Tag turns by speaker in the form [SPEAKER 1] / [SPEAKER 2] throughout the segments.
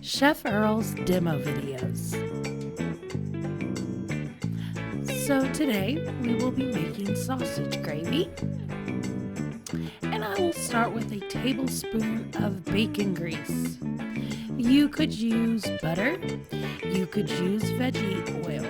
[SPEAKER 1] Chef Earl's demo videos. So today we will be making sausage gravy, and I will start with a tablespoon of bacon grease. You could use butter, you could use veggie oil,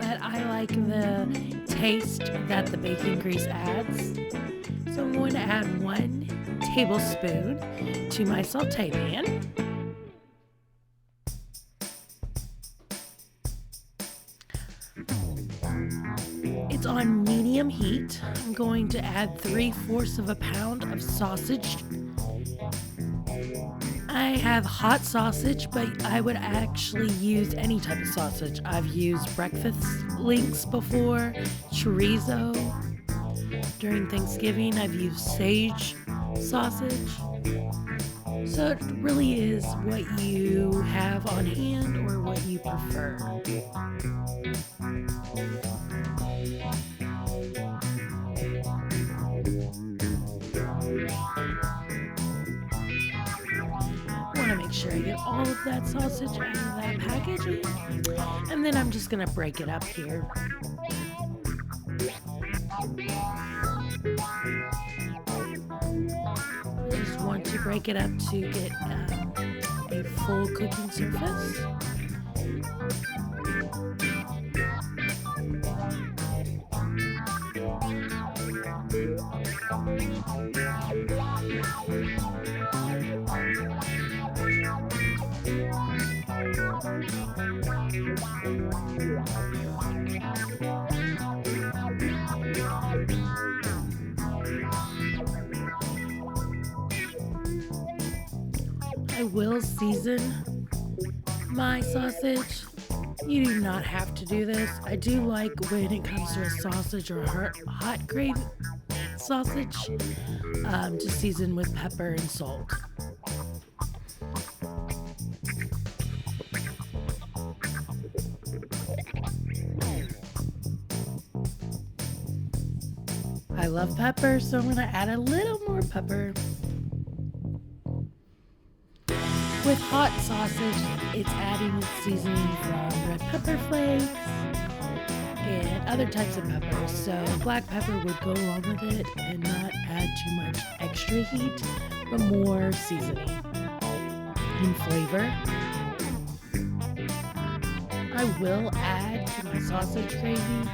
[SPEAKER 1] but I like the taste that the bacon grease adds. So I'm going to add 1 tablespoon to my saute pan. It's on medium heat. I'm going to add 3/4 of a pound of sausage. I have hot sausage, but I would actually use any type of sausage. I've used breakfast links before, chorizo. During Thanksgiving, I've used sage sausage. So it really is what you have on hand or what you prefer. Make sure I get all of that sausage out of that packaging, and then I'm just going to break it up here. I just want to break it up to get a full cooking surface. I will season my sausage. You do not have to do this. I do like when it comes to a sausage or hot grade sausage to season with pepper and salt. I love pepper, so I'm going to add a little more pepper. With hot sausage, it's adding seasoning from red pepper flakes and other types of peppers. So black pepper would go along with it and not add too much extra heat, but more seasoning and flavor. I will add to my sausage gravy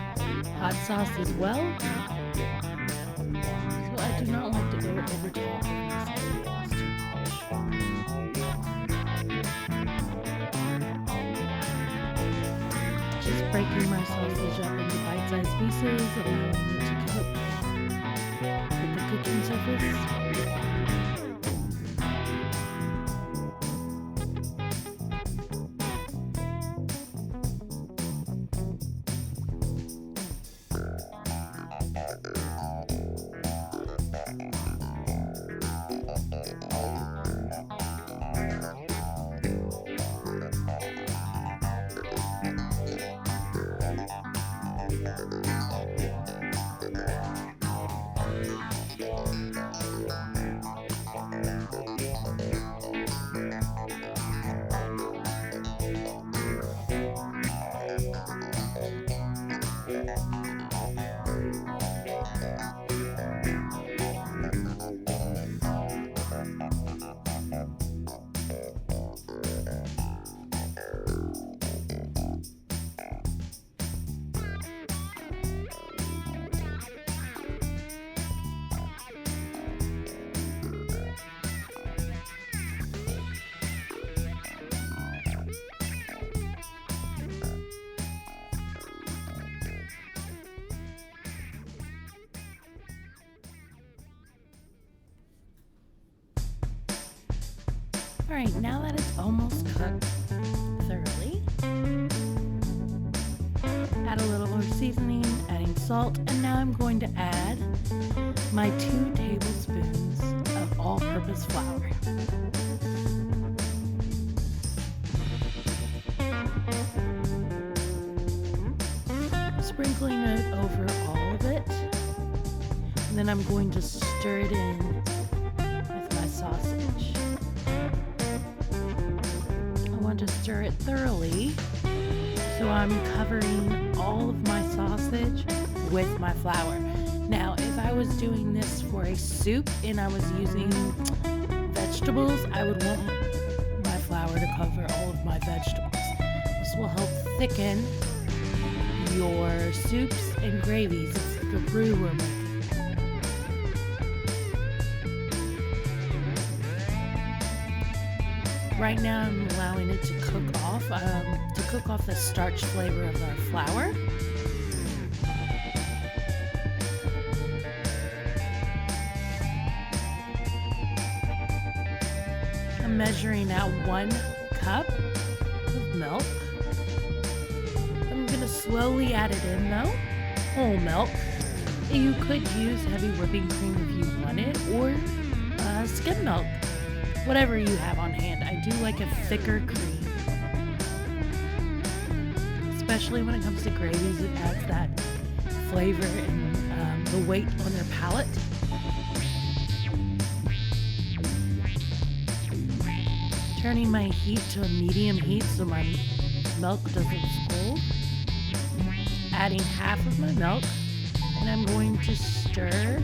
[SPEAKER 1] hot sauce as well. So I do not like to go over top of my sausage too much. Just breaking my sausage up into bite-sized pieces, allowing it to cook with the cooking surface. Alright, now that it's almost cooked thoroughly, add a little more seasoning, adding salt, and now I'm going to add my 2 tablespoons of all-purpose flour. Sprinkling it over all of it, and then I'm going to stir it in with my sausage. want to stir it thoroughly. So I'm covering all of my sausage with my flour. Now, if I was doing this for a soup and I was using vegetables, I would want my flour to cover all of my vegetables. This will help thicken your soups and gravies if the roux we're making. Right now I'm allowing it to cook off the starch flavor of our flour. I'm measuring out 1 cup of milk. I'm going to slowly add it in though, whole milk. You could use heavy whipping cream if you wanted, or skim milk. Whatever you have on hand. I do like a thicker cream. Especially when it comes to gravies, it adds that flavor and the weight on your palate. Turning my heat to a medium heat so my milk doesn't scald. Adding half of my milk, and I'm going to stir.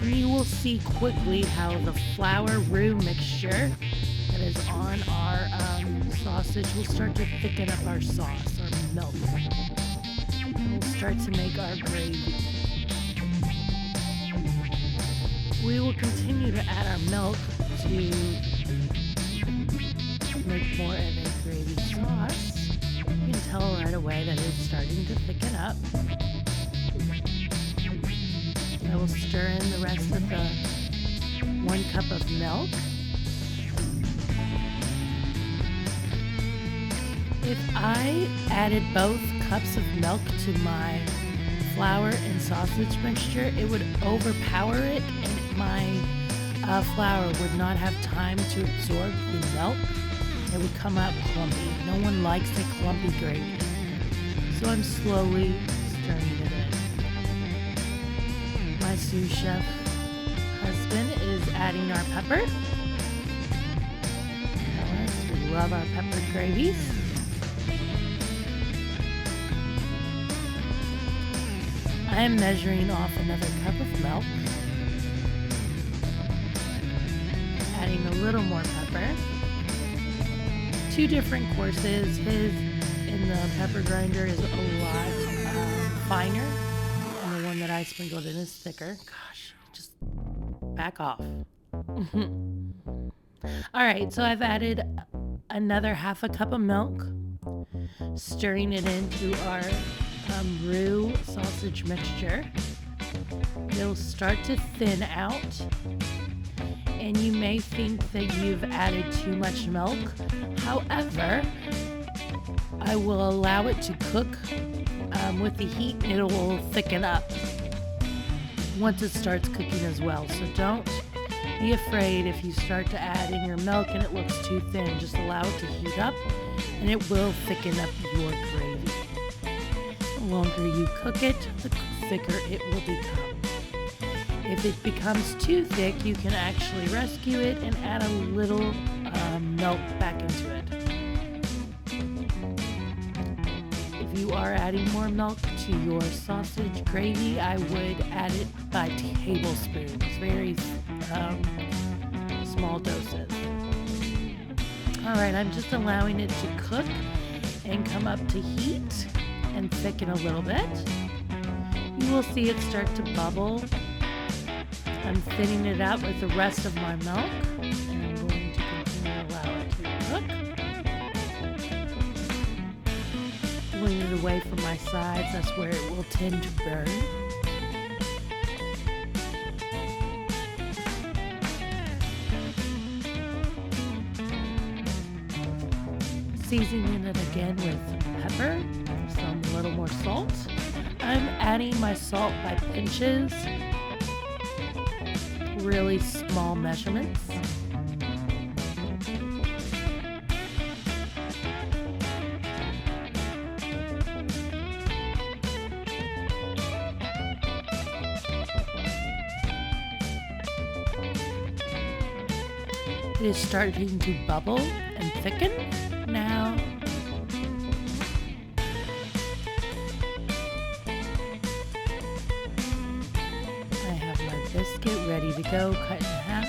[SPEAKER 1] And you will see quickly how the flour roux mixture that is on our sausage will start to thicken up our sauce, our milk. We'll start to make our gravy. We will continue to add our milk to make more of a gravy sauce. You can tell right away that it's starting to thicken up. I will stir in the rest of the 1 cup of milk. If I added both cups of milk to my flour and sausage mixture, it would overpower it, and my flour would not have time to absorb the milk. It would come out clumpy. No one likes a clumpy gravy. So I'm slowly stirring it in. My sous chef husband is adding our pepper. We love our peppered gravies. I am measuring off another cup of milk. Adding a little more pepper. 2 different courses. His in the pepper grinder is a lot finer. That I sprinkled in is thicker. Gosh, just back off. Alright, so I've added another half a cup of milk, stirring it into our roux sausage mixture. It'll start to thin out, and you may think that you've added too much milk. However, I will allow it to cook with the heat. It will thicken up once it starts cooking as well. So don't be afraid if you start to add in your milk and it looks too thin. Just allow it to heat up, and it will thicken up your gravy. The longer you cook it, the thicker it will become. If it becomes too thick, you can actually rescue it and add a little milk back into it. If you are adding more milk to your sausage gravy, I would add it by tablespoons, very small doses. Alright, I'm just allowing it to cook and come up to heat and thicken a little bit. You will see it start to bubble. I'm thinning it out with the rest of my milk, and I'm going to continue to allow it to cook. Pulling it away from my sides, that's where it will tend to burn. Seasoning it again with pepper, some little more salt. I'm adding my salt by pinches, really small measurements. It is starting to bubble and thicken now. I have my biscuit ready to go, cut in half.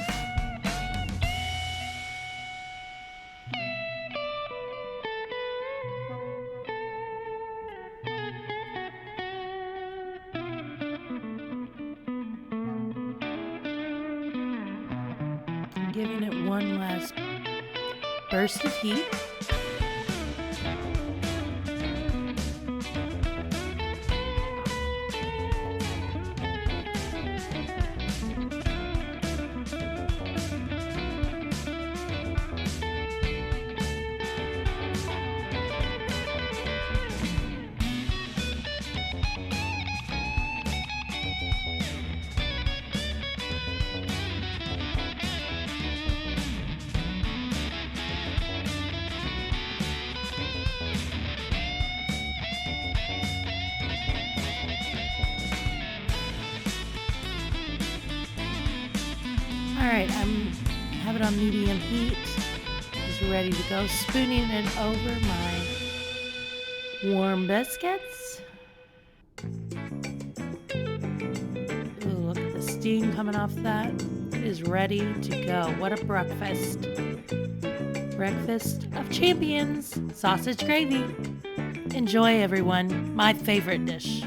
[SPEAKER 1] Giving it one last burst of heat. Alright, have it on medium heat. It's ready to go. Spooning it over my warm biscuits. Ooh, look at the steam coming off that. It is ready to go. What a breakfast. Breakfast of champions. Sausage gravy. Enjoy, everyone. My favorite dish.